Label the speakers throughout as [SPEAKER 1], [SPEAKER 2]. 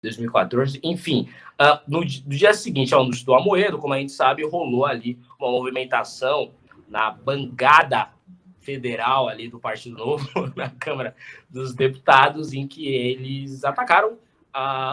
[SPEAKER 1] 2014, enfim. No dia seguinte ao anúncio do Amoedo, como a gente sabe, rolou ali uma movimentação na bancada federal ali do Partido Novo, na Câmara dos Deputados, em que eles atacaram,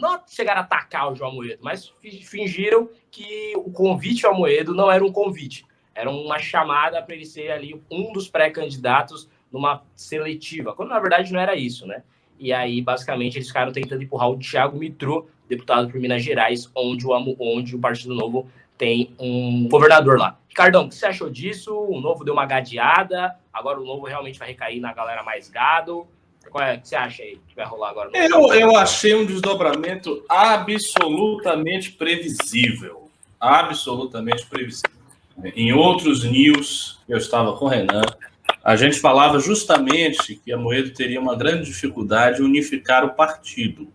[SPEAKER 1] não chegaram a atacar o João Amoedo, mas fingiram que o convite ao Amoedo não era um convite, era uma chamada para ele ser ali um dos pré-candidatos numa seletiva, quando na verdade não era isso, né? E aí, basicamente, eles ficaram tentando empurrar o Thiago Mitrô, deputado por Minas Gerais, onde o Partido Novo tem um governador lá. Ricardão, o que você achou disso? O Novo deu uma gadeada, agora o Novo realmente vai recair na galera mais gado. Qual é o que você acha aí que vai rolar agora?
[SPEAKER 2] Eu achei um desdobramento absolutamente previsível. Absolutamente previsível. Em outros news, eu estava com o Renan, a gente falava justamente que Amoedo teria uma grande dificuldade em unificar o partido.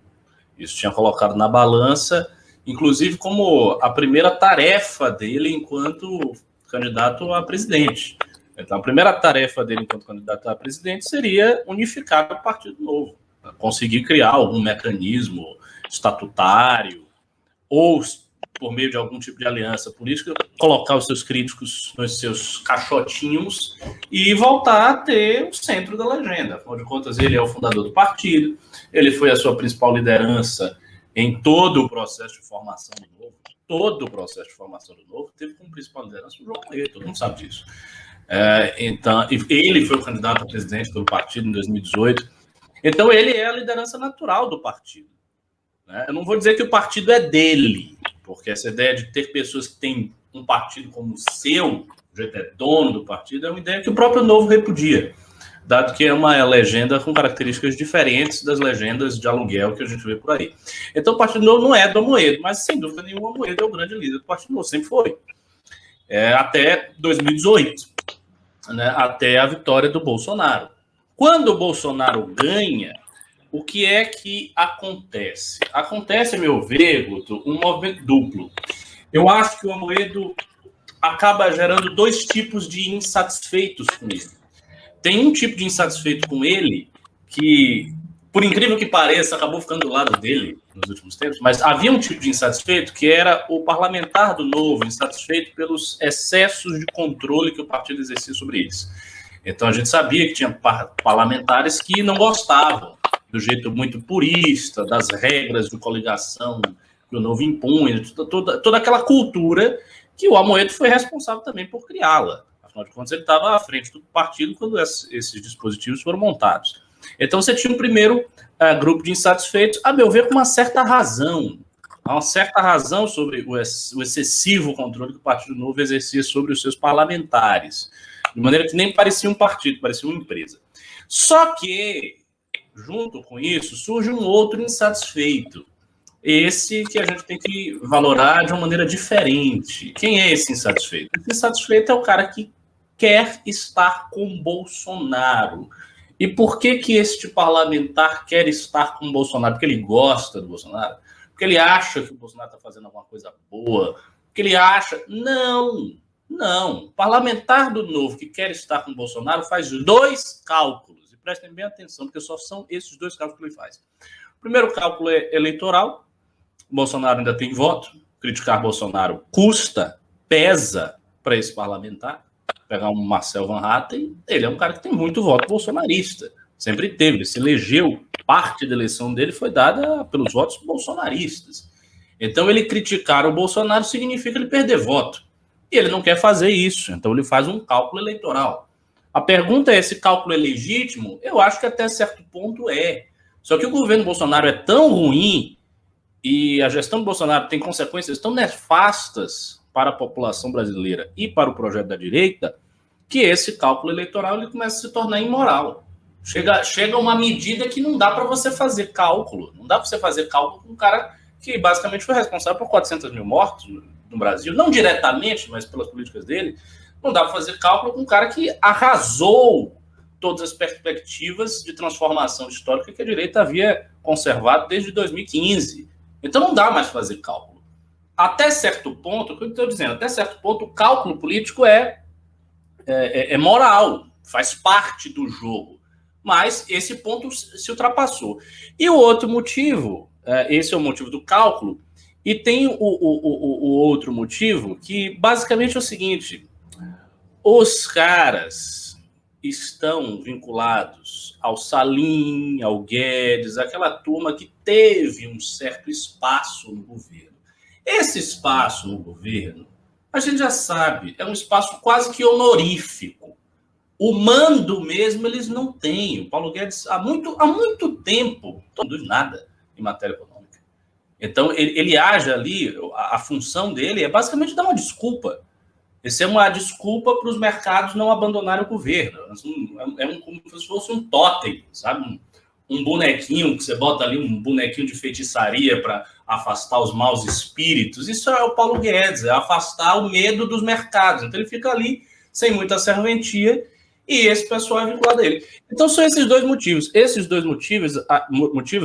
[SPEAKER 2] Isso tinha colocado na balança, inclusive como a primeira tarefa dele enquanto candidato a presidente. Então, a primeira tarefa dele enquanto candidato a presidente seria unificar o Partido Novo, conseguir criar algum mecanismo estatutário ou, por meio de algum tipo de aliança política, colocar os seus críticos nos seus caixotinhos e voltar a ter o centro da legenda. Afinal de contas, ele é o fundador do partido, ele foi a sua principal liderança em todo o processo de formação do Novo. Todo o processo de formação do Novo teve como principal liderança o João Amoedo, todo mundo sabe disso. Então, ele foi o candidato a presidente do partido em 2018. Então, ele é a liderança natural do partido. Eu não vou dizer que o partido é dele, porque essa ideia de ter pessoas que têm um partido como o seu, o jeito é dono do partido, é uma ideia que o próprio Novo repudia, dado que é uma legenda com características diferentes das legendas de aluguel que a gente vê por aí. Então, o Partido Novo não é do Amoedo, mas, sem dúvida nenhuma, o Amoedo é o grande líder do Partido Novo, sempre foi. Até 2018, né, até a vitória do Bolsonaro. Quando o Bolsonaro ganha, o que é que acontece? Acontece, a meu ver, Guto, um movimento duplo. Eu acho que o Amoedo acaba gerando dois tipos de insatisfeitos com ele. Tem um tipo de insatisfeito com ele que, por incrível que pareça, acabou ficando do lado dele nos últimos tempos, mas havia um tipo de insatisfeito que era o parlamentar do Novo, insatisfeito pelos excessos de controle que o partido exercia sobre eles. Então a gente sabia que tinha parlamentares que não gostavam do jeito muito purista, das regras de coligação que o Novo impunha, toda aquela cultura que o Amoedo foi responsável também por criá-la. Afinal de contas, ele estava à frente do partido quando esses dispositivos foram montados. Então, você tinha um primeiro grupo de insatisfeitos, a meu ver, com uma certa razão. Há uma certa razão sobre o excessivo controle que o Partido Novo exercia sobre os seus parlamentares. De maneira que nem parecia um partido, parecia uma empresa. Só que, junto com isso, surge um outro insatisfeito. Esse que a gente tem que valorar de uma maneira diferente. Quem é esse insatisfeito? Esse insatisfeito é o cara que quer estar com Bolsonaro. E por que este parlamentar quer estar com o Bolsonaro? Porque ele gosta do Bolsonaro? Porque ele acha que o Bolsonaro está fazendo alguma coisa boa? Porque ele acha... Não. O parlamentar do Novo que quer estar com o Bolsonaro faz dois cálculos. E prestem bem atenção, porque só são esses dois cálculos que ele faz. O primeiro cálculo é eleitoral. O Bolsonaro ainda tem voto. Criticar Bolsonaro custa, pesa para esse parlamentar. Pegar um Marcel Van Hatten, ele é um cara que tem muito voto bolsonarista. Sempre teve, ele se elegeu. Parte da eleição dele foi dada pelos votos bolsonaristas. Então, ele criticar o Bolsonaro significa ele perder voto. E ele não quer fazer isso, então ele faz um cálculo eleitoral. A pergunta é, esse cálculo é legítimo? Eu acho que até certo ponto é. Só que o governo Bolsonaro é tão ruim e a gestão do Bolsonaro tem consequências tão nefastas para a população brasileira e para o projeto da direita, que esse cálculo eleitoral ele começa a se tornar imoral. Chega uma medida que não dá para você fazer cálculo. Não dá para você fazer cálculo com um cara que basicamente foi responsável por 400 mil mortos no Brasil. Não diretamente, mas pelas políticas dele. Não dá para fazer cálculo com um cara que arrasou todas as perspectivas de transformação histórica que a direita havia conservado desde 2015. Então não dá mais fazer cálculo. Até certo ponto, o que eu estou dizendo, até certo ponto o cálculo político é moral, faz parte do jogo. Mas esse ponto se ultrapassou. E o outro motivo esse é o motivo do cálculo. E tem o outro motivo, que basicamente é o seguinte: os caras estão vinculados ao Salim, ao Guedes, aquela turma que teve um certo espaço no governo. Esse espaço no governo, a gente já sabe, é um espaço quase que honorífico. O mando mesmo eles não têm. O Paulo Guedes, há muito tempo, não produz nada em matéria econômica. Então, ele age ali, a função dele é basicamente dar uma desculpa. Essa é uma desculpa para os mercados não abandonarem o governo. Como se fosse um totem, sabe? Um bonequinho que você bota ali, um bonequinho de feitiçaria para afastar os maus espíritos. Isso é o Paulo Guedes, é afastar o medo dos mercados. Então, ele fica ali sem muita serventia e esse pessoal é vinculado a ele. Então, são esses dois motivos. Esses dois motivos,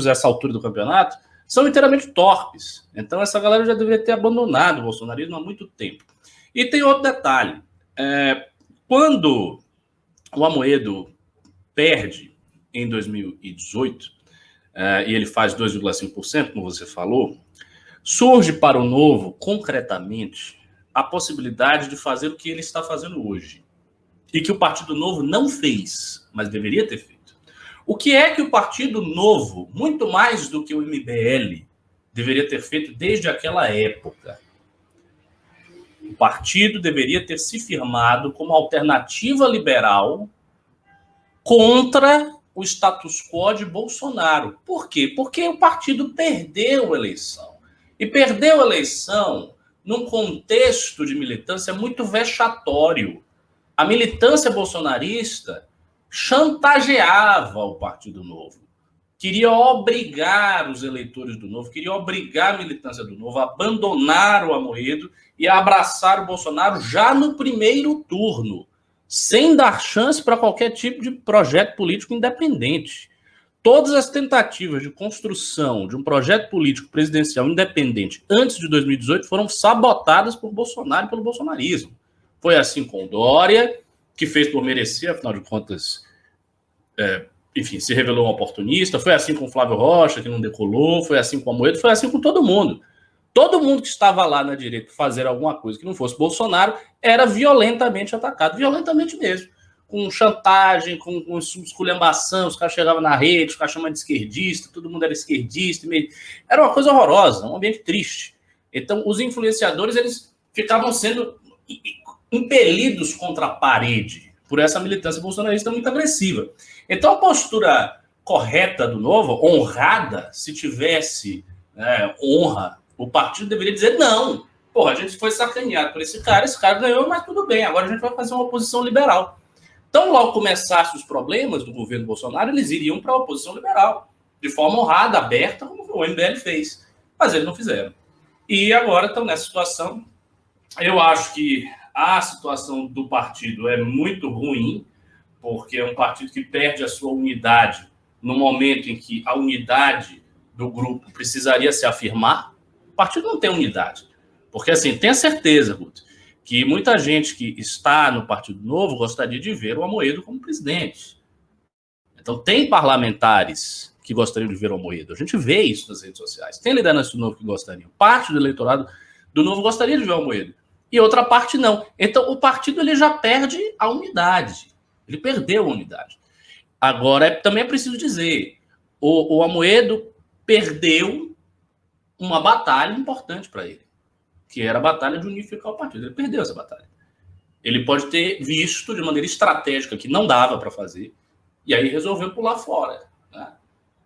[SPEAKER 2] a essa altura do campeonato, são inteiramente torpes. Então, essa galera já deveria ter abandonado o bolsonarismo há muito tempo. E tem outro detalhe. Quando o Amoedo perde em 2018, e ele faz 2,5%, como você falou, surge para o Novo, concretamente, a possibilidade de fazer o que ele está fazendo hoje. E que o Partido Novo não fez, mas deveria ter feito. O que é que o Partido Novo, muito mais do que o MBL, deveria ter feito desde aquela época? O partido deveria ter se firmado como alternativa liberal contra o status quo de Bolsonaro. Por quê? Porque o partido perdeu a eleição. E perdeu a eleição num contexto de militância muito vexatório. A militância bolsonarista chantageava o Partido Novo. Queria obrigar os eleitores do Novo, queria obrigar a militância do Novo a abandonar o Amoedo e a abraçar o Bolsonaro já no primeiro turno, sem dar chance para qualquer tipo de projeto político independente. Todas as tentativas de construção de um projeto político presidencial independente antes de 2018 foram sabotadas por Bolsonaro e pelo bolsonarismo. Foi assim com o Dória, que fez por merecer, afinal de contas, enfim, se revelou um oportunista. Foi assim com o Flávio Rocha, que não decolou. Foi assim com o Amoedo. Foi assim com todo mundo. Todo mundo que estava lá na direita fazer alguma coisa que não fosse Bolsonaro era violentamente atacado. Violentamente mesmo. Com chantagem, com esculhambação. Os caras chegavam na rede, os caras chamavam de esquerdista. Todo mundo era esquerdista. Era uma coisa horrorosa, um ambiente triste. Então, os influenciadores, eles ficavam sendo impelidos contra a parede por essa militância bolsonarista muito agressiva. Então, a postura correta do Novo, honrada, se tivesse honra, o partido deveria dizer não. Porra, a gente foi sacaneado por esse cara ganhou, mas tudo bem, agora a gente vai fazer uma oposição liberal. Então, logo começassem os problemas do governo Bolsonaro, eles iriam para a oposição liberal, de forma honrada, aberta, como o MBL fez. Mas eles não fizeram. E agora estão nessa situação. Eu acho que a situação do partido é muito ruim, porque é um partido que perde a sua unidade no momento em que a unidade do grupo precisaria se afirmar. O partido não tem unidade. Porque, assim, tenha certeza, Ruth, que muita gente que está no Partido Novo gostaria de ver o Amoedo como presidente. Então, tem parlamentares que gostariam de ver o Amoedo. A gente vê isso nas redes sociais. Tem liderança do Novo que gostariam. Parte do eleitorado do Novo gostaria de ver o Amoedo. E outra parte não. Então, o partido ele já perde a unidade. Ele perdeu a unidade. Agora, também é preciso dizer, o Amoedo perdeu uma batalha importante para ele, que era a batalha de unificar o partido. Ele perdeu essa batalha. Ele pode ter visto de maneira estratégica que não dava para fazer, e aí resolveu pular fora. Né?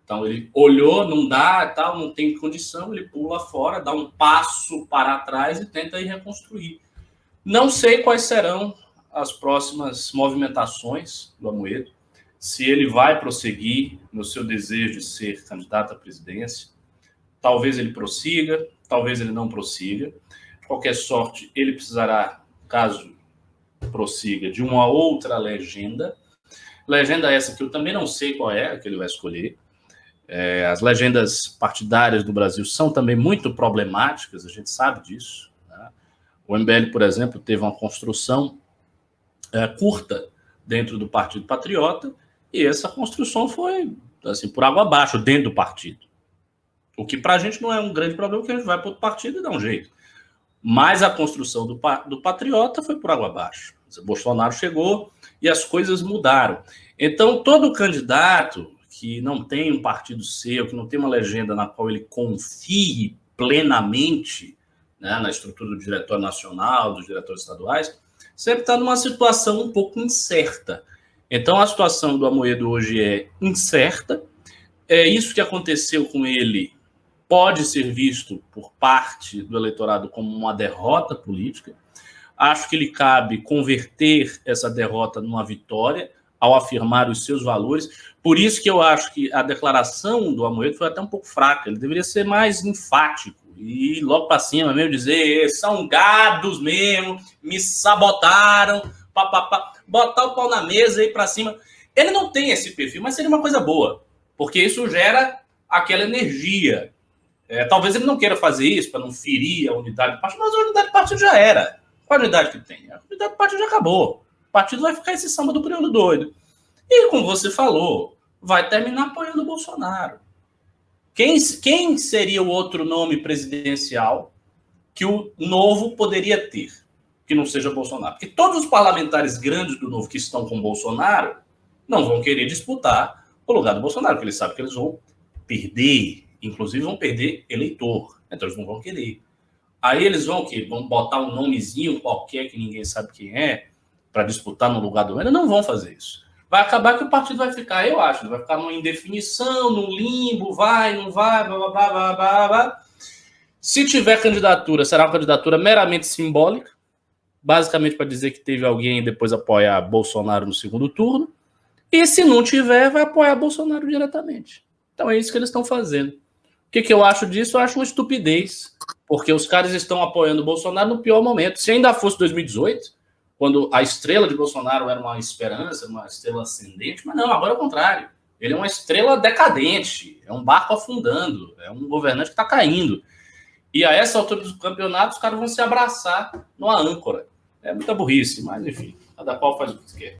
[SPEAKER 2] Então, ele olhou, não dá, tal, não tem condição, ele pula fora, dá um passo para trás e tenta ir reconstruir. Não sei quais serão as próximas movimentações do Amoedo, se ele vai prosseguir no seu desejo de ser candidato à presidência. Talvez ele prossiga, talvez ele não prossiga. De qualquer sorte, ele precisará, caso prossiga, de uma outra legenda. Legenda essa que eu também não sei qual é a que ele vai escolher. As legendas partidárias do Brasil são também muito problemáticas, a gente sabe disso. Né? O MBL, por exemplo, teve uma construção curta dentro do Partido Patriota, e essa construção foi assim, por água abaixo dentro do partido. O que para a gente não é um grande problema, porque a gente vai para outro partido e dá um jeito. Mas a construção do Patriota foi por água abaixo. O Bolsonaro chegou e as coisas mudaram. Então, todo candidato que não tem um partido seu, que não tem uma legenda na qual ele confie plenamente, né, na estrutura do diretório nacional, dos diretórios estaduais, sempre está numa situação um pouco incerta. Então, a situação do Amoedo hoje é incerta. É isso que aconteceu com ele pode ser visto por parte do eleitorado como uma derrota política. Acho que lhe cabe converter essa derrota numa vitória ao afirmar os seus valores. Por isso que eu acho que a declaração do Amoedo foi até um pouco fraca. Ele deveria ser mais enfático e logo para cima mesmo dizer são gados mesmo, me sabotaram, papapá, botar o pau na mesa e ir para cima. Ele não tem esse perfil, mas seria uma coisa boa, porque isso gera aquela energia. Talvez ele não queira fazer isso para não ferir a unidade do partido, mas a unidade do partido já era. Qual a unidade que tem? A unidade do partido já acabou. O partido vai ficar esse samba do crioulo doido. E, como você falou, vai terminar apoiando o Bolsonaro. Quem seria o outro nome presidencial que o Novo poderia ter, que não seja Bolsonaro? Porque todos os parlamentares grandes do Novo que estão com Bolsonaro não vão querer disputar o lugar do Bolsonaro, porque eles sabem que eles vão perder, inclusive vão perder eleitor. Então eles não vão querer. Aí eles vão o quê? Vão botar um nomezinho qualquer que ninguém sabe quem é para disputar no lugar do Lula? Não vão fazer isso. Vai acabar que o partido vai ficar, eu acho, vai ficar numa indefinição, num limbo, vai, não vai, blá, blá, blá, blá, blá, blá. Se tiver candidatura, será uma candidatura meramente simbólica, basicamente para dizer que teve alguém e depois apoiar Bolsonaro no segundo turno. E se não tiver, vai apoiar Bolsonaro diretamente. Então é isso que eles estão fazendo. O que eu acho disso? Eu acho uma estupidez, porque os caras estão apoiando o Bolsonaro no pior momento. Se ainda fosse 2018, quando a estrela de Bolsonaro era uma esperança, uma estrela ascendente, mas não, agora é o contrário. Ele é uma estrela decadente, é um barco afundando, é um governante que está caindo. E a essa altura do campeonato, os caras vão se abraçar numa âncora. É muita burrice, mas enfim, cada qual faz o que quer.